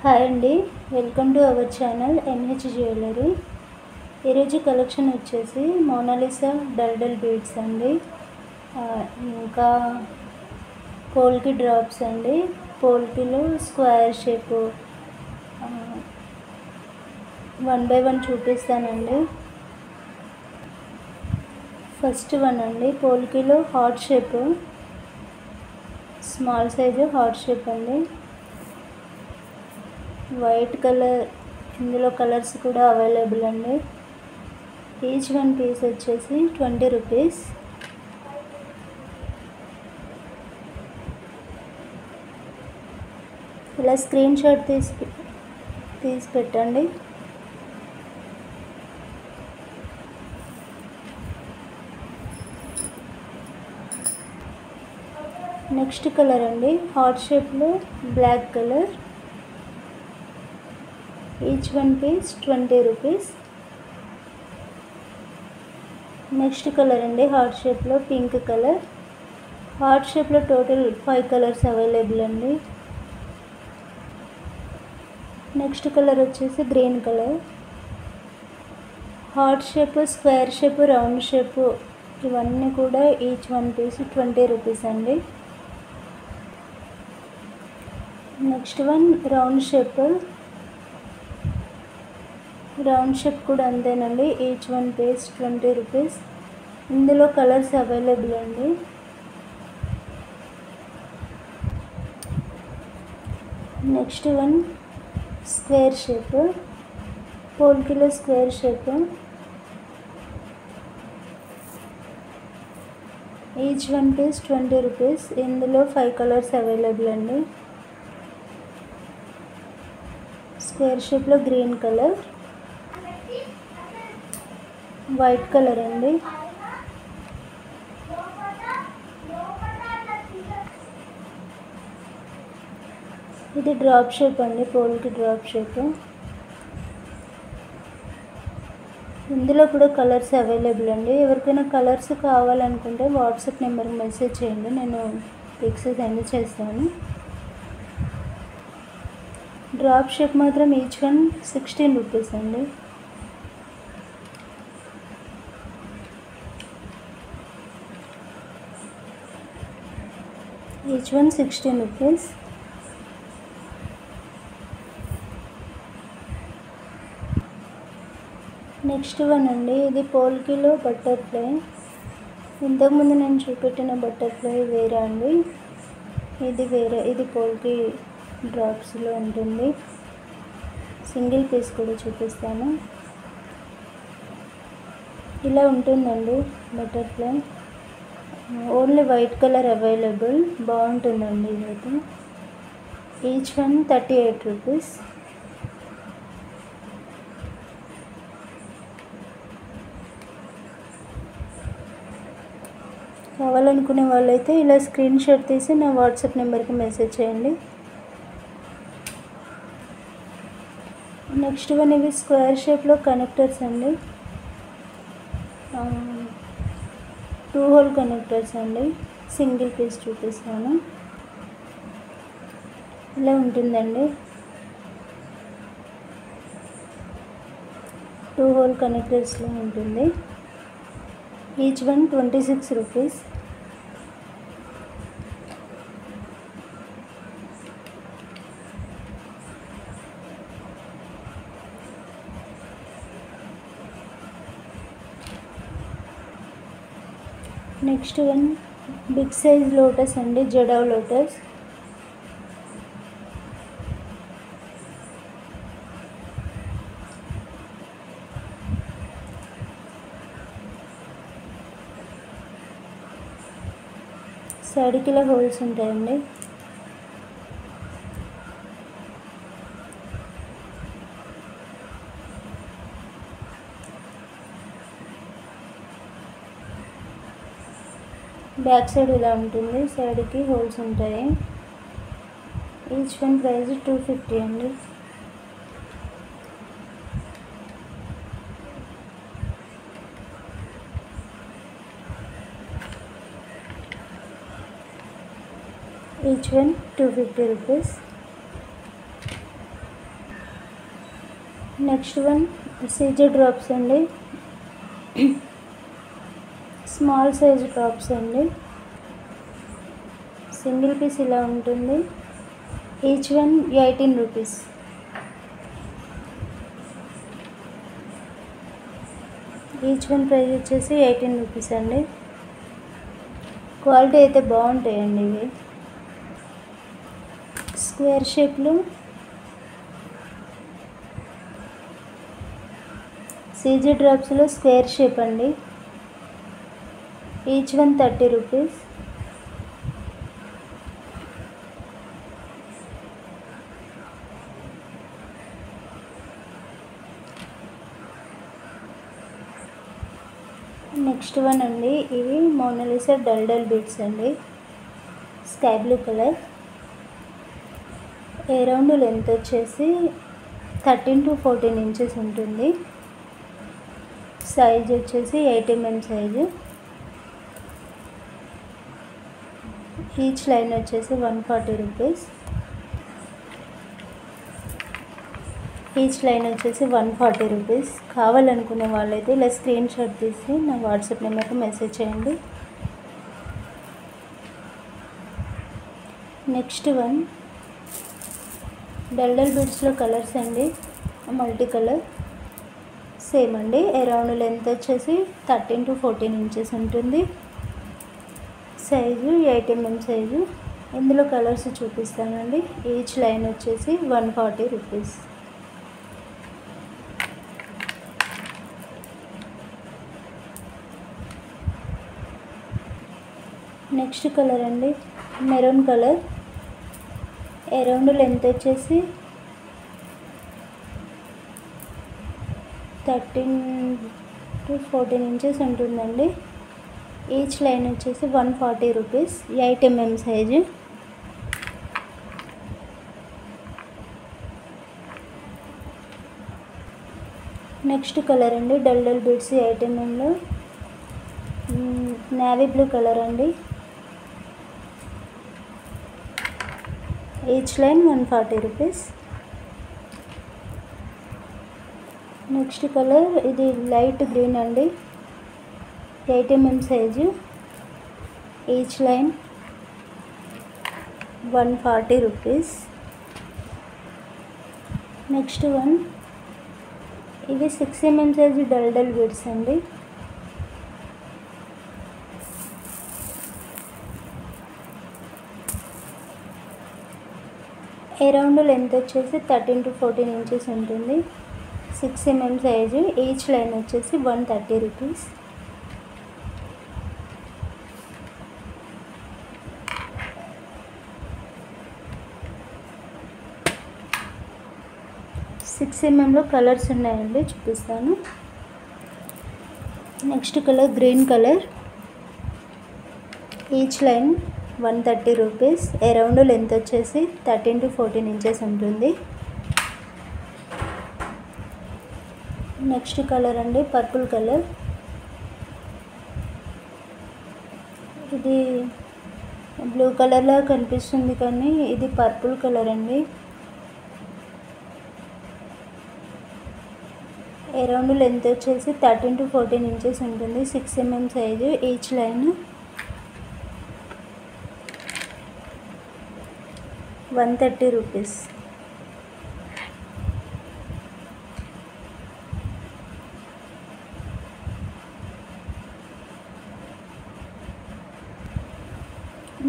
Hi అండి, welcome to our channel NH jewellery. ఈరోజు collection వచ్చేసి మోనాలిసా డల్ బీడ్స్ అండి. ఇంకా పోల్కి డ్రాప్స్ అండి. పోల్కిలో స్క్వేర్ షేపు 1 by 1 చూపిస్తానండి. ఫస్ట్ వన్ అండి, పోల్కిలో heart shape, small size heart shape అండి. వైట్ కలర్, ఇందులో కలర్స్ కూడా అవైలబుల్ అండి. ఈచ్ వన్ పీస్ వచ్చేసి 20 రూపీస్. ఇలా స్క్రీన్ షాట్ తీసి పెట్టండి. నెక్స్ట్ కలర్ అండి, హార్ట్ షేప్లో black colour. Each one piece 20 rupees. Next colour అండి, హార్ట్ షేప్లో పింక్ కలర్. హార్ట్ షేప్లో టోటల్ 5 కలర్స్ అవైలబుల్ అండి. నెక్స్ట్ కలర్ వచ్చేసి green colour. Heart shape, square shape, round shape ఇవన్నీ కూడా ఈచ్ వన్ పీస్ 20 రూపీస్ అండి. నెక్స్ట్ వన్ రౌండ్ షేప్ కూడా అంతేనండి. Each one piece 20 rupees. ఇందులో కలర్స్ అవైలబుల్ అండి. నెక్స్ట్ వన్ స్క్వేర్ షేప్, పోల్కిలో square shape. Each one piece 20 rupees. ఇందులో 5 colours available అండి. స్క్వేర్ షేప్లో గ్రీన్ కలర్, వైట్ కలర్ అండి. ఇది డ్రాప్ షేప్ అండి, పోల్కి డ్రాప్ షేప్. ఇందులో కూడా కలర్స్ అవైలబుల్ అండి. ఎవరికైనా కలర్స్ కావాలనుకుంటే వాట్సాప్ నెంబర్కి మెసేజ్ చేయండి, నేను పిక్స్ సెండ్ చేస్తాను. డ్రాప్ షేప్ మాత్రం ఈచ్ వన్ 16 రూపీస్ అండి. Each one 16 rupees. Next one అండి, ఇది పోల్కిలో బటర్ఫ్లై. ఇంతకుముందు నేను చూపెట్టిన బటర్ఫ్లై వేరే అండి, ఇది వేరే. ఇది పోల్కి డ్రాప్స్లో ఉంటుంది. సింగిల్ పీస్ కూడా చూపిస్తాను. ఇలా ఉంటుందండి butterfly. Only white colour available, బాగుంటుందండి ఇదైతే. Each one 38 rupees. కావాలనుకునే వాళ్ళైతే ఇలా స్క్రీన్ షాట్ తీసి నా వాట్సాప్ నెంబర్కి మెసేజ్ చేయండి. నెక్స్ట్ వన్ ఇవి స్క్వేర్ షేప్లో కనెక్టర్స్ అండి. 2 హోల్ కనెక్టర్స్ అండి. సింగిల్ పీస్ చూపిస్తాను. ఇలా ఉంటుందండి. 2 హోల్ కనెక్టర్స్లో ఉంటుంది. Each one 26 rupees. Next one big size lotus అండి, జడావ్ లోటస్. సైడ్కి ఇలా హోల్స్ ఉంటాయండి. బ్యాక్ సైడ్ ఇలా ఉంటుంది, సైడ్కి హోల్స్ ఉంటాయి. ఈచ్ వన్ ప్రైస్ 250 అండి. Each one 250 rupees. Next one సీజర్ డ్రాప్స్ అండి, స్మాల్ సైజ్ డ్రాప్స్ అండి. సింగిల్ పీస్ ఇలా ఉంటుంది. Each one 18 rupees. Each one price వచ్చేసి 18 రూపీస్ అండి. క్వాలిటీ అయితే బాగుంటాయండి ఇవి. స్క్వేర్ షేప్లో సీజర్ డ్రాప్స్లో స్క్వేర్ షేప్ అండి. Each one 30 rupees. Next one అండి, ఇవి మోనాలిసా డల్ బీడ్స్ అండి, స్కై బ్లూ కలర్. ఏ రౌండ్ లెంత్ వచ్చేసి 13 to 14 ఇంచెస్ ఉంటుంది. సైజ్ వచ్చేసి 8 mm సైజు. ఈచ్ లైన్ వచ్చేసి 140 రూపీస్. ఈచ్ లైన్ వచ్చేసి 140 రూపీస్. కావాలనుకునే వాళ్ళైతే ఇలా స్క్రీన్ షాట్ తీసి నా వాట్సాప్ నెంబర్కి మెసేజ్ చేయండి. నెక్స్ట్ వన్ డల్ బీడ్స్లో కలర్స్ అండి, మల్టీ కలర్. సేమ్ అండి, అరౌండ్ లెంత్ వచ్చేసి 13 to 14 ఇంచెస్ ఉంటుంది. Size 8 mm size. ఇందులో కలర్స్ చూపిస్తానండి. ఈచ్ లైన్ వచ్చేసి 140 రూపీస్. నెక్స్ట్ కలర్ అండి, మెరూన్ కలర్. అరౌండ్ లెంత్ వచ్చేసి 13 to 14 ఇంచెస్ ఉంటుందండి. ఈచ్ లైన్ వచ్చేసి 140 rupees. 8 mm size. Next colour అండి, డల్ బీడ్స్ 8 mmలో నేవీ బ్లూ కలర్ అండి. Each line 140 rupees. Next colour ఇది లైట్ గ్రీన్ అండి, 8 mm size. Each line 140 rupees. Next one ఇవి 6 mm size dull beads అండి. Around length వచ్చేసి 13 to 14 inches ఉంటుంది. 6 mm size. Each line వచ్చేసి 130 rupees. Six ఎంఎంలో colours ఉన్నాయండి, చూపిస్తాను. Next colour green colour. Each line 130 rupees. Around length వచ్చేసి 13 to 14 inches ఉంటుంది. Next colour అండి, పర్పుల్ కలర్. ఇది బ్లూ కలర్లా కనిపిస్తుంది కానీ ఇది పర్పుల్ కలర్ అండి. అరౌండ్ లెంత్ వచ్చేసి 13 to 14 ఇంచెస్ ఉంటుంది. 6 mm size. Each line 130 rupees.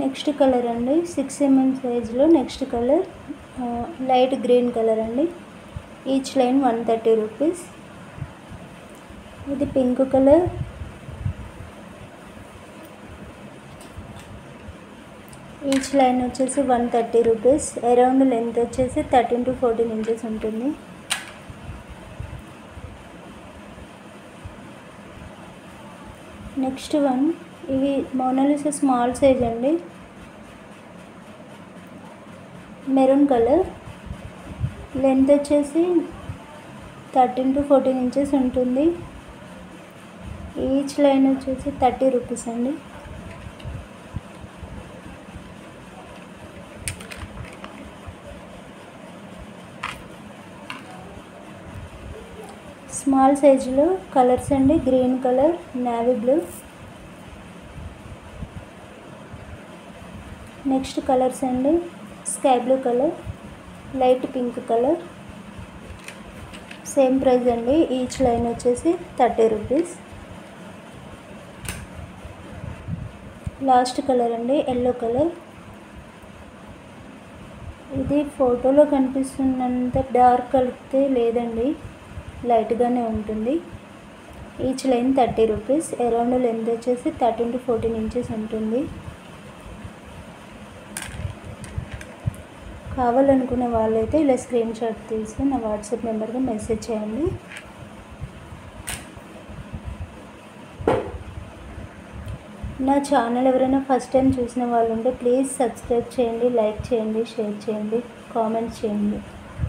Next colour అండి, 6 mm సైజులో next colour light green colour అండి. Each line 130 rupees. ఇది పింక్ కలర్. ఈచ్ లైన్ వచ్చేసి 130 రూపీస్. అరౌండ్ లెంత్ వచ్చేసి 13 to 14 ఇంచెస్ ఉంటుంది. నెక్స్ట్ వన్ ఇవి మోనాలిసా స్మాల్ సైజ్ అండి, మెరూన్ కలర్. లెంత్ వచ్చేసి 13 to 14 ఇంచెస్ ఉంటుంది. ఈచ్ లైన్ వచ్చేసి 30 రూపీస్ అండి. స్మాల్ సైజులో కలర్స్ అండి, green colour, navy blue. Next colours అండి, sky blue colour, light pink colour. Same price అండి, ఈచ్ లైన్ వచ్చేసి 30 రూపీస్. లాస్ట్ కలర్ అండి, ఎల్లో కలర్. ఇది ఫోటోలో కనిపిస్తున్నంత డార్క్ అయితే లేదండి, లైట్గానే ఉంటుంది. Each line 30 rupees. Around length వచ్చేసి 13 to 14 ఇంచెస్ ఉంటుంది. కావాలనుకునే వాళ్ళైతే ఇలా స్క్రీన్ షాట్ తీసి నా వాట్సాప్ నెంబర్కి మెసేజ్ చేయండి. నా ఛానల్ ఎవరైనా ఫస్ట్ టైం చూసిన వాళ్ళు ఉంటే ప్లీజ్ సబ్స్క్రైబ్ చేయండి, లైక్ చేయండి, షేర్ చేయండి, కామెంట్ చేయండి.